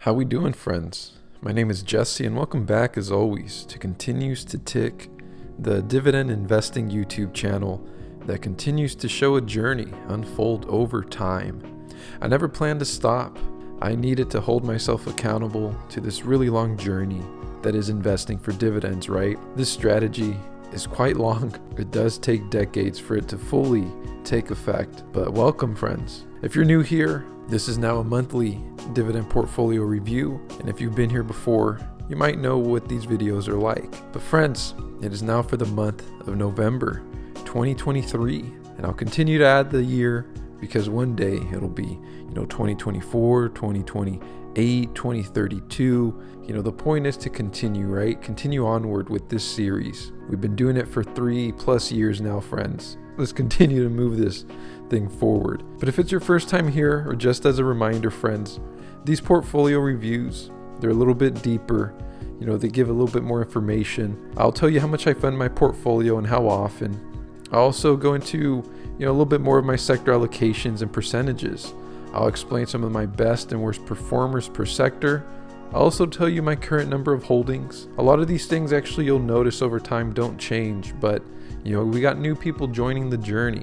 How we doing, friends? My name is Jesse, and welcome back as always to Continues to Tick, the dividend investing YouTube channel that continues to show a journey unfold over time. I never planned to stop. I needed to hold myself accountable to this really long journey that is investing for dividends, right? This strategy is quite long. It does take decades for it to fully take effect, but welcome, friends. If you're new here, this is now a monthly dividend portfolio review, and if you've been here before, you might know what these videos are like. But friends, it is now for the month of November 2023, and I'll continue to add the year because one day it'll be 2024, 2028, 2032. The point is to continue, right? Continue onward with this series. We've been doing it for 3+ years now, friends. Let's continue to move this thing forward. But if it's your first time here, or just as a reminder, friends, these portfolio reviews, they're a little bit deeper. They give a little bit more information. I'll tell you how much I fund my portfolio and how often. I'll also go into a little bit more of my sector allocations and percentages. I'll explain some of my best and worst performers per sector. I'll also tell you my current number of holdings. A lot of these things actually you'll notice over time don't change, but we got new people joining the journey,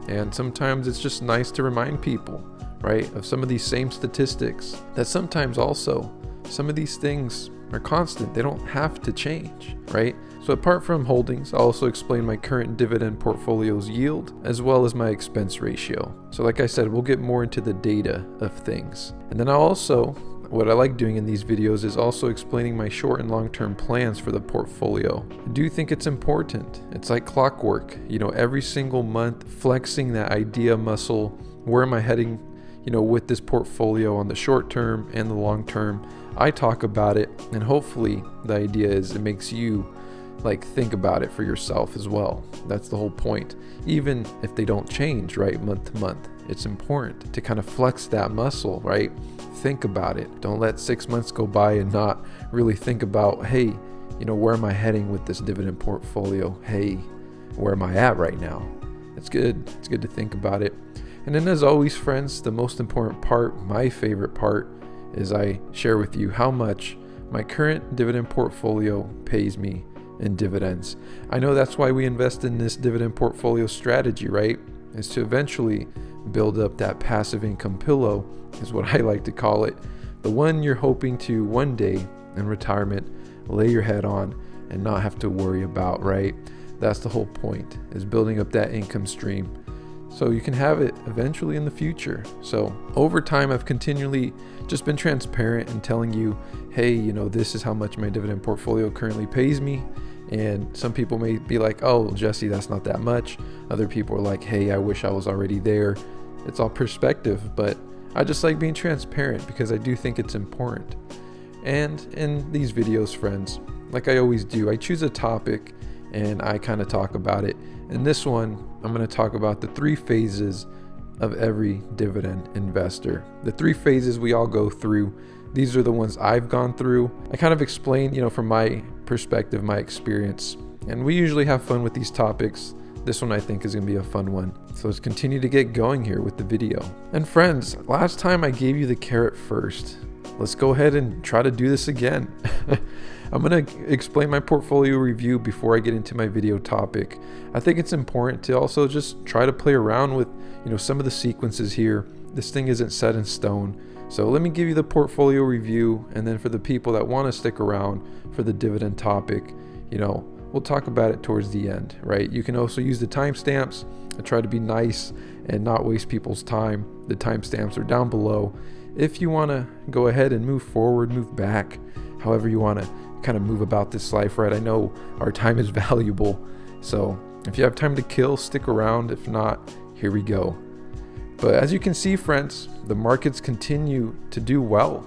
and sometimes it's just nice to remind people, right, of some of these same statistics, that sometimes also some of these things are constant. They don't have to change, right? So apart from holdings, I'll also explain my current dividend portfolio's yield as well as my expense ratio. So like I said, we'll get more into the data of things. And then what I like doing in these videos is also explaining my short and long-term plans for the portfolio. I do think it's important. It's like clockwork, every single month flexing that idea muscle. Where am I heading, with this portfolio on the short term and the long term? I talk about it, and hopefully the idea is it makes you think about it for yourself as well. That's the whole point. Even if they don't change, right, month to month, it's important to kind of flex that muscle, right? Think about it. Don't let 6 months go by and not really think about, hey, where am I heading with this dividend portfolio? Hey, where am I at right now? It's good. It's good to think about it. And then as always, friends, the most important part, my favorite part, is I share with you how much my current dividend portfolio pays me in dividends. I know that's why we invest in this dividend portfolio strategy, right? Is to eventually build up that passive income pillow, is what I like to call it. The one you're hoping to one day in retirement lay your head on and not have to worry about, right? That's the whole point, is building up that income stream so you can have it eventually in the future. So over time, I've continually just been transparent and telling you, hey, this is how much my dividend portfolio currently pays me. And some people may be like, oh, Jesse, that's not that much. Other people are like, hey, I wish I was already there. It's all perspective, but I just like being transparent because I do think it's important. And in these videos, friends, like I always do, I choose a topic and I kind of talk about it. In this one, I'm going to talk about the 3 phases of every dividend investor. The 3 phases we all go through. These are the ones I've gone through. I kind of explain, from my perspective, my experience. And we usually have fun with these topics. This one I think is going to be a fun one. So let's continue to get going here with the video. And friends, last time I gave you the carrot first. Let's go ahead and try to do this again. I'm going to explain my portfolio review before I get into my video topic. I think it's important to also just try to play around with, some of the sequences here. This thing isn't set in stone. So let me give you the portfolio review, and then for the people that want to stick around for the dividend topic, we'll talk about it towards the end, right? You can also use the timestamps. I try to be nice and not waste people's time. The timestamps are down below. If you want to go ahead and move forward, move back, however you want to kind of move about this life, right? I know our time is valuable. So if you have time to kill, stick around. If not, here we go. But as you can see, friends, the markets continue to do well.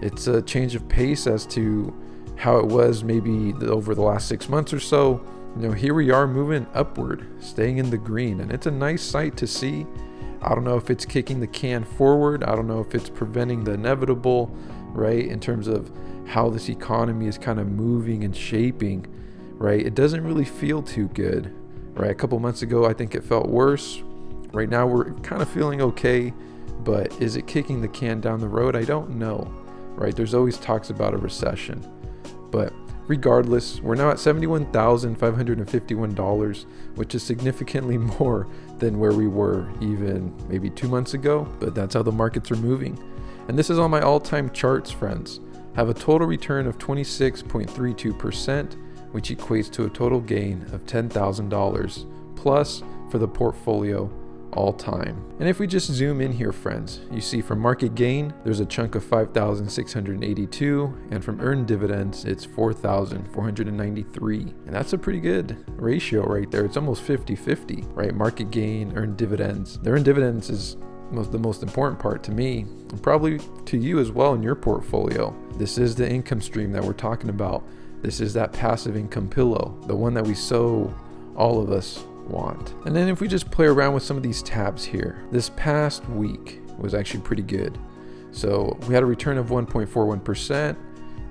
It's a change of pace as to how it was maybe over the last 6 months or so. Here we are moving upward, staying in the green, and it's a nice sight to see. I don't know if it's kicking the can forward. I don't know if it's preventing the inevitable, right? In terms of how this economy is kind of moving and shaping, right? It doesn't really feel too good, right? A couple months ago, I think it felt worse. Right now, we're kind of feeling okay, but is it kicking the can down the road? I don't know, right? There's always talks about a recession. But regardless, we're now at $71,551, which is significantly more than where we were even maybe 2 months ago, but that's how the markets are moving. And this is on my all-time charts, friends. Have a total return of 26.32%, which equates to a total gain of $10,000 plus for the portfolio all time. And if we just zoom in here, friends, you see from market gain, there's a chunk of 5,682, and from earned dividends, it's 4,493. And that's a pretty good ratio right there. It's almost 50-50, right? Market gain, earned dividends. The earned dividends is the most important part to me, and probably to you as well in your portfolio. This is the income stream that we're talking about. This is that passive income pillow, the one that all of us want. And then if we just play around with some of these tabs here, this past week was actually pretty good. So we had a return of 1.41%,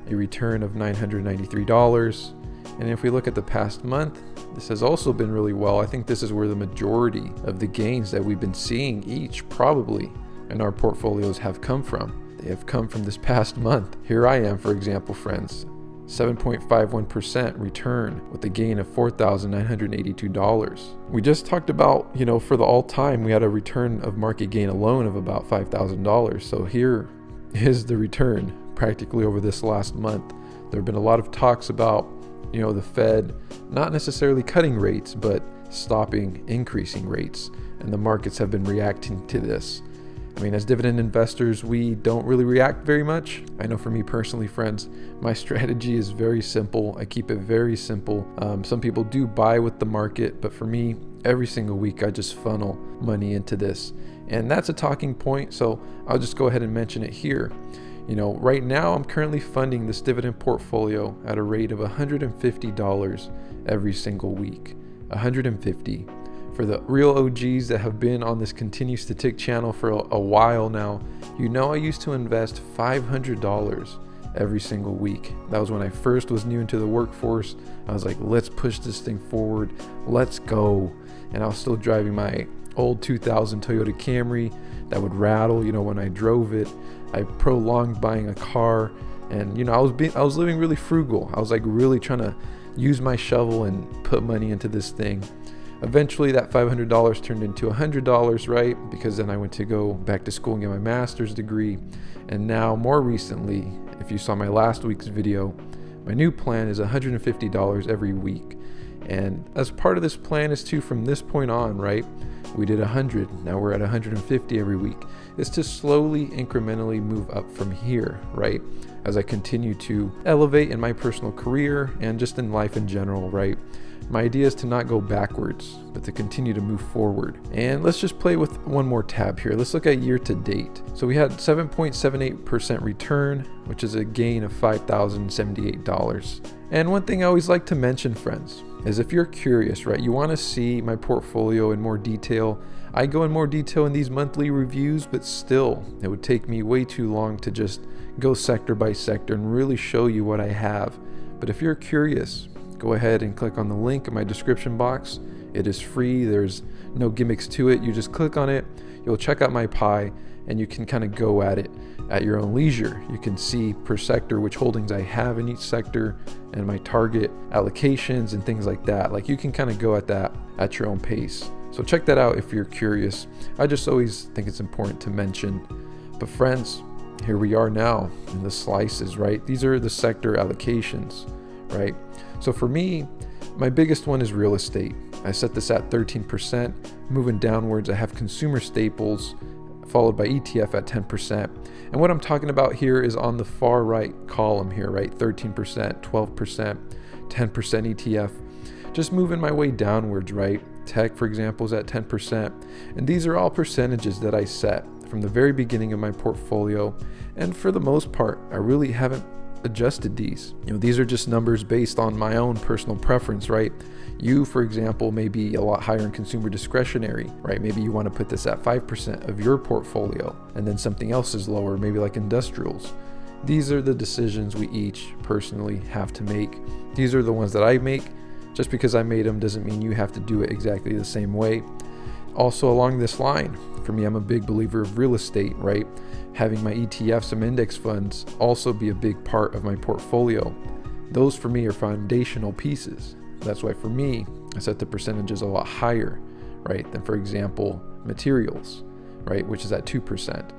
a return of $993. And if we look at the past month, this has also been really well. I think this is where the majority of the gains that we've been seeing each probably in our portfolios have come from. They have come from this past month. Here I am, for example, friends, 7.51% return with a gain of $4,982. We just talked about, for the all-time, we had a return of market gain alone of about $5,000. So here is the return practically over this last month. There have been a lot of talks about, the Fed not necessarily cutting rates, but stopping increasing rates. And the markets have been reacting to this. I mean, as dividend investors, we don't really react very much. I know for me personally, friends, my strategy is very simple. I keep it very simple. Some people do buy with the market, but for me, every single week, I just funnel money into this. And that's a talking point, so I'll just go ahead and mention it here. Right now, I'm currently funding this dividend portfolio at a rate of $150 every single week. $150. For the real OGs that have been on this Continues to Tick channel for a while now, I used to invest $500 every single week. That was when I first was new into the workforce. I was like, let's push this thing forward. Let's go. And I was still driving my old 2000 Toyota Camry that would rattle, when I drove it. I prolonged buying a car, and I was living really frugal. I was like really trying to use my shovel and put money into this thing. Eventually that $500 turned into $100, right? Because then I went to go back to school and get my master's degree. And now more recently, if you saw my last week's video, my new plan is $150 every week. And as part of this plan is to, from this point on, right? We did 100, now we're at 150 every week. Is to slowly, incrementally move up from here, right? As I continue to elevate in my personal career and just in life in general, right? My idea is to not go backwards, but to continue to move forward. And let's just play with one more tab here. Let's look at year to date. So we had 7.78% return, which is a gain of $5,078. And one thing I always like to mention, friends, is if you're curious, right, you want to see my portfolio in more detail. I go in more detail in these monthly reviews, but still, it would take me way too long to just go sector by sector and really show you what I have. But if you're curious, go ahead and click on the link in my description box. It is free. There's no gimmicks to it. You just click on it. You'll check out my pie, and you can kind of go at it at your own leisure. You can see per sector which holdings I have in each sector and my target allocations and things like that. Like, you can kind of go at that at your own pace. So check that out if you're curious. I just always think it's important to mention. But friends, here we are now in the slices, right? These are the sector allocations, right? So for me, my biggest one is real estate. I set this at 13%. Moving downwards, I have consumer staples, followed by ETF at 10%. And what I'm talking about here is on the far right column here, right? 13%, 12%, 10% ETF. Just moving my way downwards, right? Tech, for example, is at 10%. And these are all percentages that I set from the very beginning of my portfolio. And for the most part, I really haven't adjusted these. These are just numbers based on my own personal preference, right? You, for example, may be a lot higher in consumer discretionary, right? Maybe you want to put this at 5% of your portfolio, and then something else is lower, maybe like industrials. These are the decisions we each personally have to make. These are the ones that I make. Just because I made them doesn't mean you have to do it exactly the same way. Also along this line, for me, I'm a big believer of real estate, right? Having my ETFs and index funds also be a big part of my portfolio. Those for me are foundational pieces. That's why for me, I set the percentages a lot higher, right, than for example, materials, right, which is at 2%.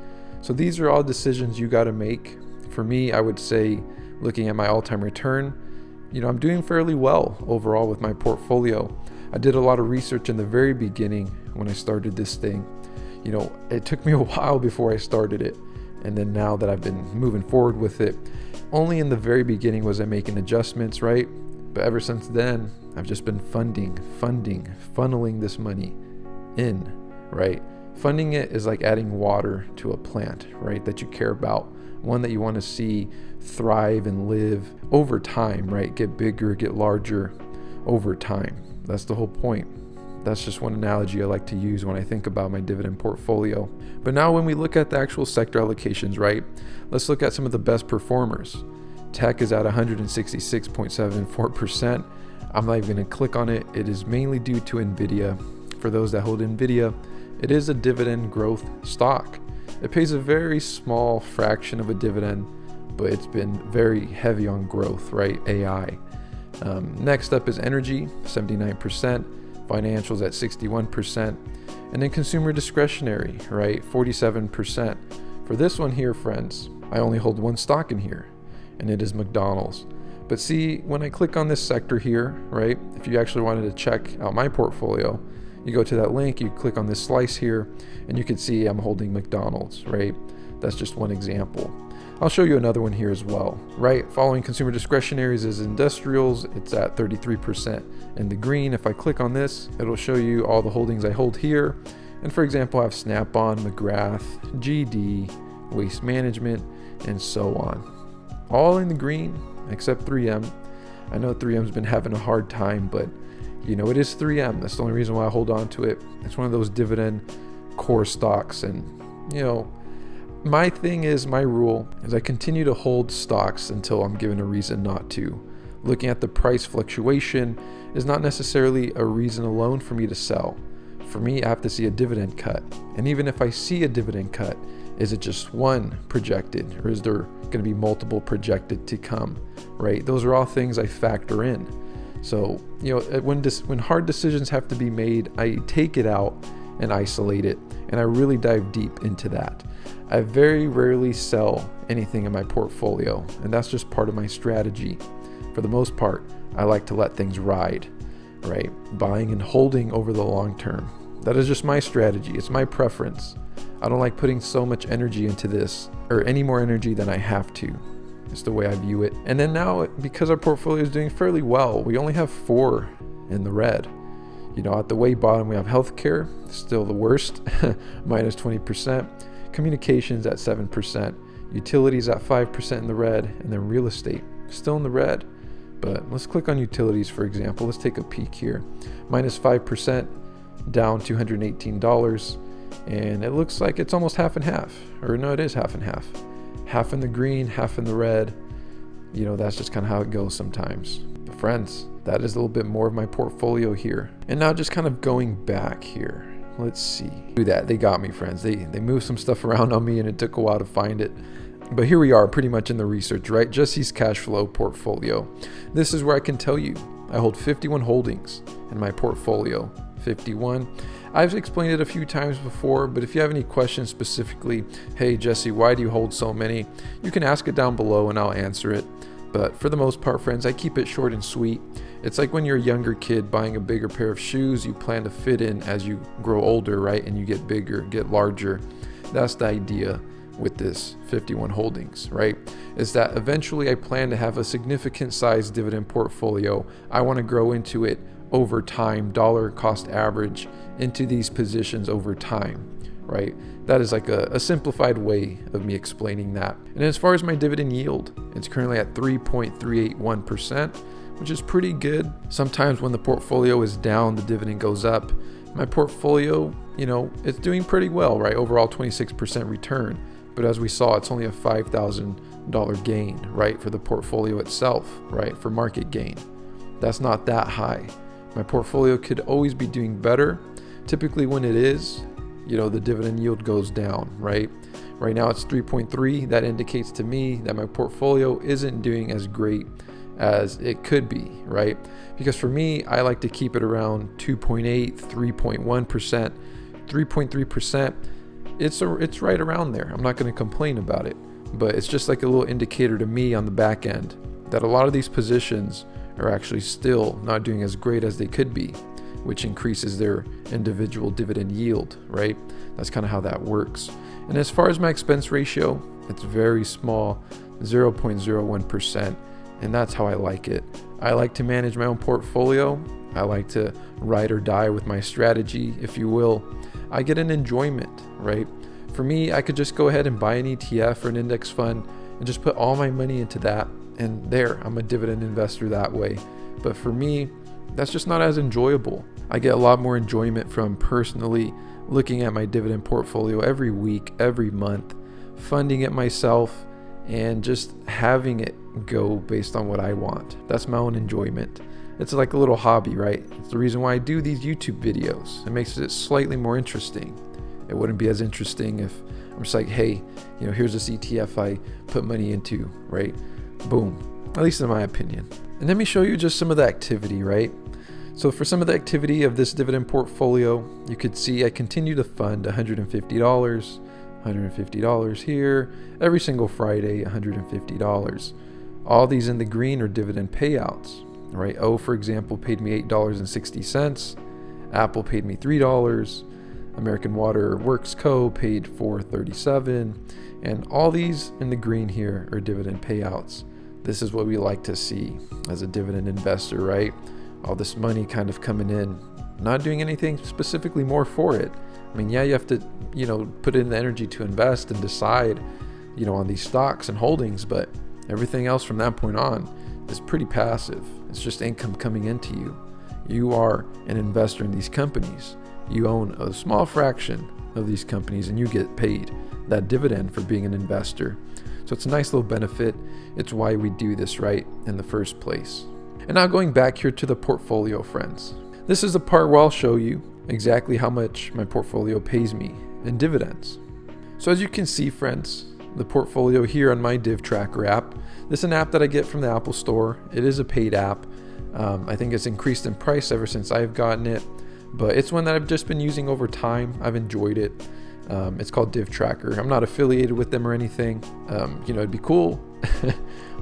So these are all decisions you got to make. For me, I would say, looking at my all-time return, I'm doing fairly well overall with my portfolio. I did a lot of research in the very beginning when I started this thing. It took me a while before I started it. And then now that I've been moving forward with it, only in the very beginning was I making adjustments, right? But ever since then, I've just been funneling this money in, right? Funding it is like adding water to a plant, right? That you care about, one that you want to see thrive and live over time, right? Get bigger, get larger over time. That's the whole point. That's just one analogy I like to use when I think about my dividend portfolio. But now when we look at the actual sector allocations, right? Let's look at some of the best performers. Tech is at 166.74%. I'm not even going to click on it. It is mainly due to Nvidia. For those that hold Nvidia, it is a dividend growth stock. It pays a very small fraction of a dividend, but it's been very heavy on growth, right? AI. Next up is energy, 79%. Financials at 61%, and then consumer discretionary, right, 47%. For this one here, friends, I only hold one stock in here, and it is McDonald's. But see, when I click on this sector here, right, if you actually wanted to check out my portfolio, you go to that link, you click on this slice here, and you can see I'm holding McDonald's, right? That's just one example. I'll show you another one here as well, right? Following consumer discretionaries is industrials. It's at 33% in the green. If I click on this, it'll show you all the holdings I hold here. And for example, I have Snap-on, McGrath, GD, Waste Management, and so on. All in the green except 3M. I know 3M's been having a hard time, but it is 3M. That's the only reason why I hold on to it. It's one of those dividend core stocks, and my rule is I continue to hold stocks until I'm given a reason not to. Looking at the price fluctuation is not necessarily a reason alone for me to sell. For me, I have to see a dividend cut. And even if I see a dividend cut, is it just one projected, or is there going to be multiple projected to come, right? Those are all things I factor in. So, when hard decisions have to be made, I take it out and isolate it, and I really dive deep into that. I very rarely sell anything in my portfolio, and that's just part of my strategy. For the most part, I like to let things ride, right? Buying and holding over the long term. That is just my strategy. It's my preference. I don't like putting so much energy into this, or any more energy than I have to. It's the way I view it. And then now, because our portfolio is doing fairly well, we only have 4 in the red. At the way bottom, we have healthcare, still the worst, minus 20%. Communications at 7%, utilities at 5% in the red, and then real estate still in the red. But let's click on utilities, for example. Let's take a peek here. Minus 5%, down $218, and it looks like it's almost half and half. Or no, it is half and half. Half in the green, half in the red. That's just kind of how it goes sometimes. But friends, that is a little bit more of my portfolio here. And now just kind of going back here. Let's see. Do that. They got me, friends. They moved some stuff around on me, and it took a while to find it. But here we are, pretty much in the research, right? Jesse's cash flow portfolio. This is where I can tell you I hold 51 holdings in my portfolio. 51. I've explained it a few times before, but if you have any questions specifically, hey Jesse, why do you hold so many? You can ask it down below and I'll answer it. But for the most part, friends, I keep it short and sweet. It's like when you're a younger kid buying a bigger pair of shoes you plan to fit in as you grow older, right? And you get bigger, get larger. That's the idea with this 51 holdings, right? Is that eventually I plan to have a significant size dividend portfolio. I want to grow into it over time, dollar cost average into these positions over time, right? That is like a simplified way of me explaining that. And as far as my dividend yield, it's currently at 3.381%, which is pretty good. Sometimes when the portfolio is down, the dividend goes up. My portfolio, it's doing pretty well, right? Overall 26% return. But as we saw, it's only a $5,000 gain, right? For the portfolio itself, right? For market gain. That's not that high. My portfolio could always be doing better typically when it is, the dividend yield goes down, right? Right now it's 3.3. That indicates to me that my portfolio isn't doing as great as it could be, right? Because for me, I like to keep it around 2.8, 3.1%, 3.3%. It's right around there. I'm not going to complain about it, but it's just like a little indicator to me on the back end that a lot of these positions are actually still not doing as great as they could be, which increases their individual dividend yield, right? That's kind of how that works. And as far as my expense ratio, it's very small, 0.01%, and that's how I like it. I like to manage my own portfolio. I like to ride or die with my strategy, if you will. I get an enjoyment, right? For me, I could just go ahead and buy an ETF or an index fund and just put all my money into that, and there, I'm a dividend investor that way. But for me, that's just not as enjoyable. I get a lot more enjoyment from personally looking at my dividend portfolio every week, every month, funding it myself, and just having it go based on what I want. That's my own enjoyment. It's like a little hobby, right? It's the reason why I do these YouTube videos. It makes it slightly more interesting. It wouldn't be as interesting if I'm just like, hey, here's this ETF I put money into, right? Boom. At least in my opinion. And let me show you just some of the activity, right? So for some of the activity of this dividend portfolio, you could see I continue to fund $150, $150 here, every single Friday, $150. All these in the green are dividend payouts, right? O, for example, paid me $8.60. Apple paid me $3. American Water Works Co. paid $4.37. And all these in the green here are dividend payouts. This is what we like to see as a dividend investor, right? All this money kind of coming in, not doing anything specifically more for it. I mean, yeah, you have to, put in the energy to invest and decide, on these stocks and holdings, but everything else from that point on is pretty passive. It's just income coming into you. You are an investor in these companies. You own a small fraction of these companies and you get paid that dividend for being an investor. So it's a nice little benefit. It's why we do this, right, in the first place. And now going back here to the portfolio, friends. This is the part where I'll show you exactly how much my portfolio pays me in dividends. So as you can see, friends, the portfolio here on my Div Tracker app, this is an app that I get from the Apple Store. It is a paid app. I think it's increased in price ever since I've gotten it, but it's one that I've just been using over time. I've enjoyed it. It's called Div Tracker. I'm not affiliated with them or anything. It'd be cool,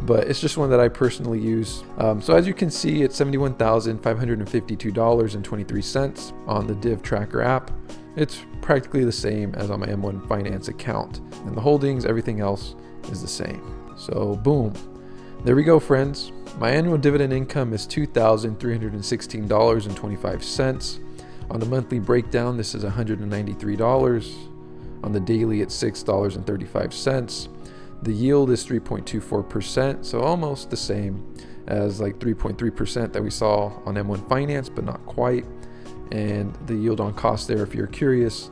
but it's just one that I personally use. So as you can see, it's $71,552.23 on the Div Tracker app. It's practically the same as on my M1 Finance account, and the holdings, everything else is the same. So boom, there we go, friends. My annual dividend income is $2,316.25. On the monthly breakdown, this is $193. On the daily, it's $6.35. The yield is 3.24%, so almost the same as like 3.3% that we saw on M1 Finance, but not quite. And the yield on cost there, if you're curious.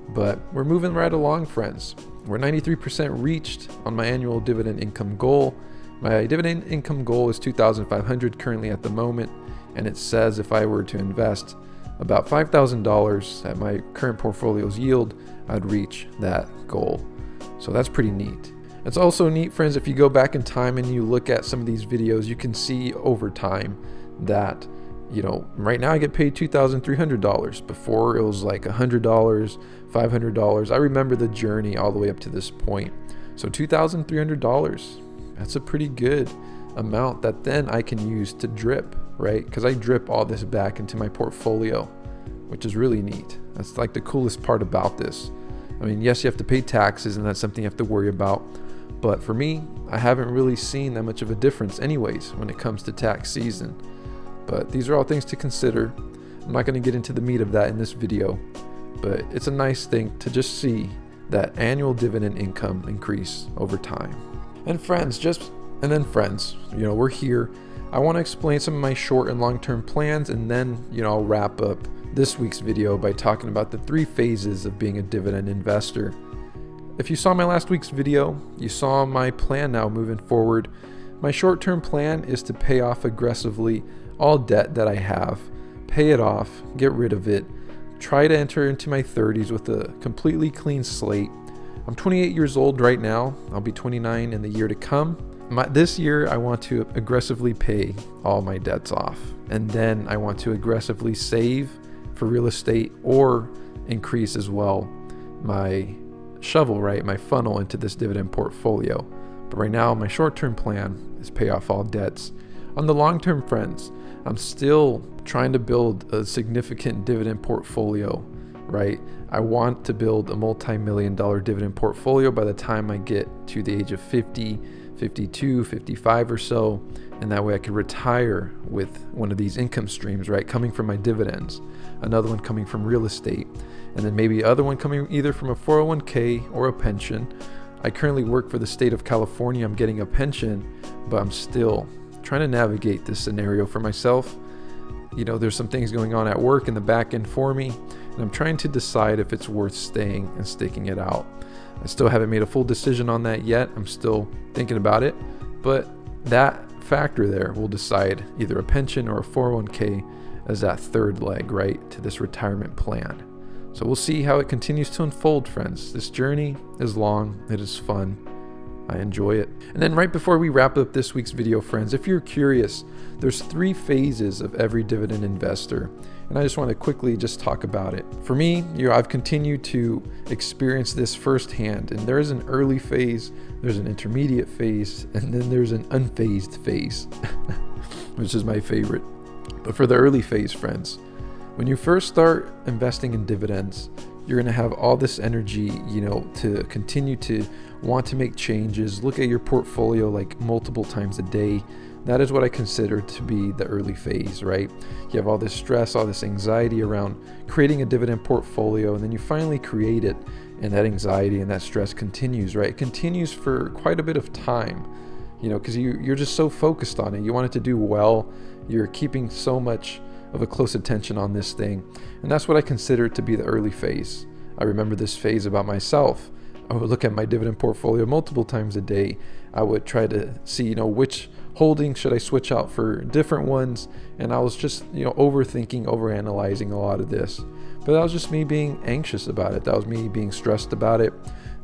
But we're moving right along, friends. We're 93% reached on my annual dividend income goal. My dividend income goal is $2,500 currently at the moment, and it says if I were to invest about $5,000 at my current portfolio's yield, I'd reach that goal. So that's pretty neat. It's also neat, friends, if you go back in time and you look at some of these videos, you can see over time that, right now I get paid $2,300. Before it was like $100, $500. I remember the journey all the way up to this point. So $2,300, that's a pretty good amount that then I can use to drip, right? Because I drip all this back into my portfolio, which is really neat. That's like the coolest part about this. I mean, yes, you have to pay taxes and that's something you have to worry about. But for me, I haven't really seen that much of a difference anyways when it comes to tax season. But these are all things to consider. I'm not going to get into the meat of that in this video, but it's a nice thing to just see that annual dividend income increase over time. And friends, we're here. I want to explain some of my short and long-term plans, and then, I'll wrap up this week's video by talking about the 3 phases of being a dividend investor. If you saw my last week's video, you saw my plan now moving forward. My short-term plan is to pay off aggressively all debt that I have, pay it off, get rid of it, try to enter into my 30s with a completely clean slate. I'm 28 years old right now. I'll be 29 in the year to come. This year, I want to aggressively pay all my debts off. And then I want to aggressively save for real estate or increase as well my shovel, right? My funnel into this dividend portfolio. But right now, my short-term plan is pay off all debts. On the long-term, friends, I'm still trying to build a significant dividend portfolio, right? I want to build a multi-million-dollar dividend portfolio by the time I get to the age of 50, 52, 55 or so. And that way I could retire with one of these income streams, right? Coming from my dividends, another one coming from real estate, and then maybe other one coming either from a 401k or a pension. I currently work for the state of California. I'm getting a pension, but I'm still trying to navigate this scenario for myself. There's some things going on at work in the back end for me, and I'm trying to decide if it's worth staying and sticking it out. I still haven't made a full decision on that yet. I'm still thinking about it, but that factor there will decide either a pension or a 401k as that third leg, right, to this retirement plan. So we'll see how it continues to unfold, friends. This journey is long, it is fun, I enjoy it. And then right before we wrap up this week's video, friends, if you're curious, there's 3 phases of every dividend investor, and I just want to quickly just talk about it. For me, I've continued to experience this firsthand, and there is an early phase, there's an intermediate phase, and then there's an unphased phase, which is my favorite. But for the early phase, friends, when you first start investing in dividends, you're going to have all this energy, to continue to want to make changes, look at your portfolio like multiple times a day. That is what I consider to be the early phase, right? You have all this stress, all this anxiety around creating a dividend portfolio, and then you finally create it, and that anxiety and that stress continues, right? It continues for quite a bit of time, because you're just so focused on it. You want it to do well. You're keeping so much of a close attention on this thing. And that's what I consider to be the early phase. I remember this phase about myself. I would look at my dividend portfolio multiple times a day. I would try to see, which holdings should I switch out for different ones. And I was just, overthinking, overanalyzing a lot of this. But that was just me being anxious about it. That was me being stressed about it.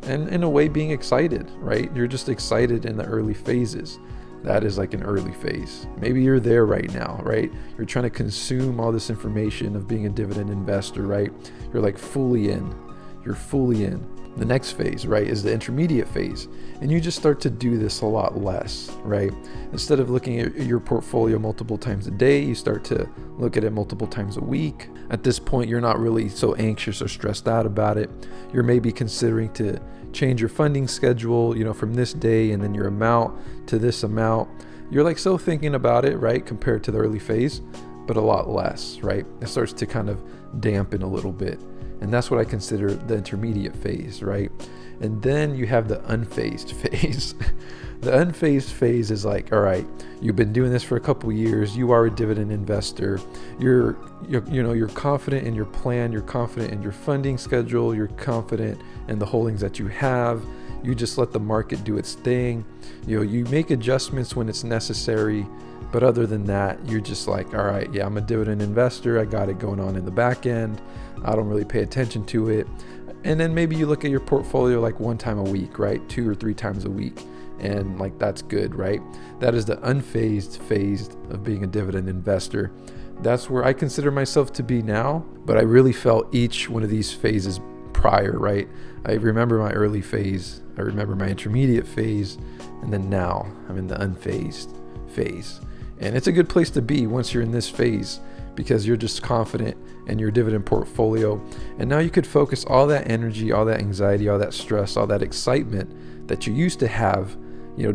And in a way being excited, right? You're just excited in the early phases. That is like an early phase. Maybe you're there right now, right? You're trying to consume all this information of being a dividend investor, right? You're like fully in. You're fully in. The next phase, right, is the intermediate phase. And you just start to do this a lot less, right? Instead of looking at your portfolio multiple times a day, you start to look at it multiple times a week. At this point, you're not really so anxious or stressed out about it. You're maybe considering to change your funding schedule, from this day and then your amount to this amount. You're like so thinking about it, right, compared to the early phase, but a lot less, right? It starts to kind of dampen a little bit. And that's what I consider the intermediate phase, right? And then you have the unphased phase. The unphased phase is like, all right, you've been doing this for a couple years. You are a dividend investor. You're confident in your plan. You're confident in your funding schedule. You're confident in the holdings that you have. You just let the market do its thing. You make adjustments when it's necessary. But other than that, you're just like, all right, yeah, I'm a dividend investor. I got it going on in the back end. I don't really pay attention to it. And then maybe you look at your portfolio like one time a week, right? 2 or 3 times a week. And like, that's good, right? That is the unphased phase of being a dividend investor. That's where I consider myself to be now. But I really felt each one of these phases prior, right? I remember my early phase. I remember my intermediate phase. And then now I'm in the unphased phase. And it's a good place to be once you're in this phase, because you're just confident in your dividend portfolio. And now you could focus all that energy, all that anxiety, all that stress, all that excitement that you used to have,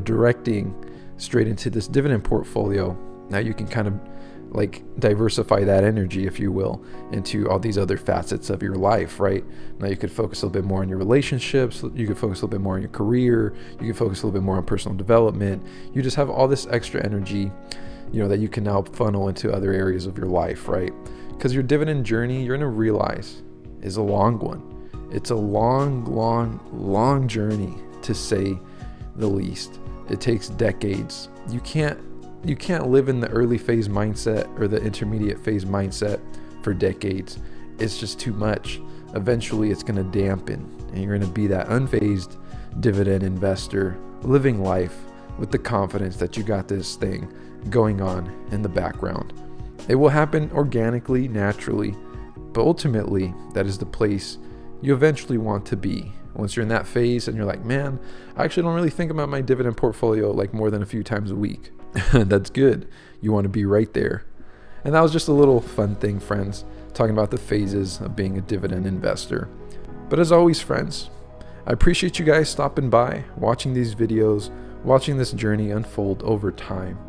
directing straight into this dividend portfolio. Now you can kind of like diversify that energy, if you will, into all these other facets of your life, right? Now you could focus a little bit more on your relationships. You could focus a little bit more on your career. You could focus a little bit more on personal development. You just have all this extra energy, that you can now funnel into other areas of your life, right? Because your dividend journey, you're going to realize, is a long one. It's a long journey, to say the least. It takes decades. You can't live in the early phase mindset or the intermediate phase mindset for decades. it's just too much, eventually it's going to dampen, and you're going to be that unfazed dividend investor living life with the confidence that you got this thing going on in the background. It will happen organically, naturally, but ultimately that is the place you eventually want to be. Once you're in that phase and you're like, man, I actually don't really think about my dividend portfolio like more than a few times a week. That's good. You want to be right there. And that was just a little fun thing, friends, talking about the phases of being a dividend investor. But as always, friends, I appreciate you guys stopping by, watching these videos, watching this journey unfold over time.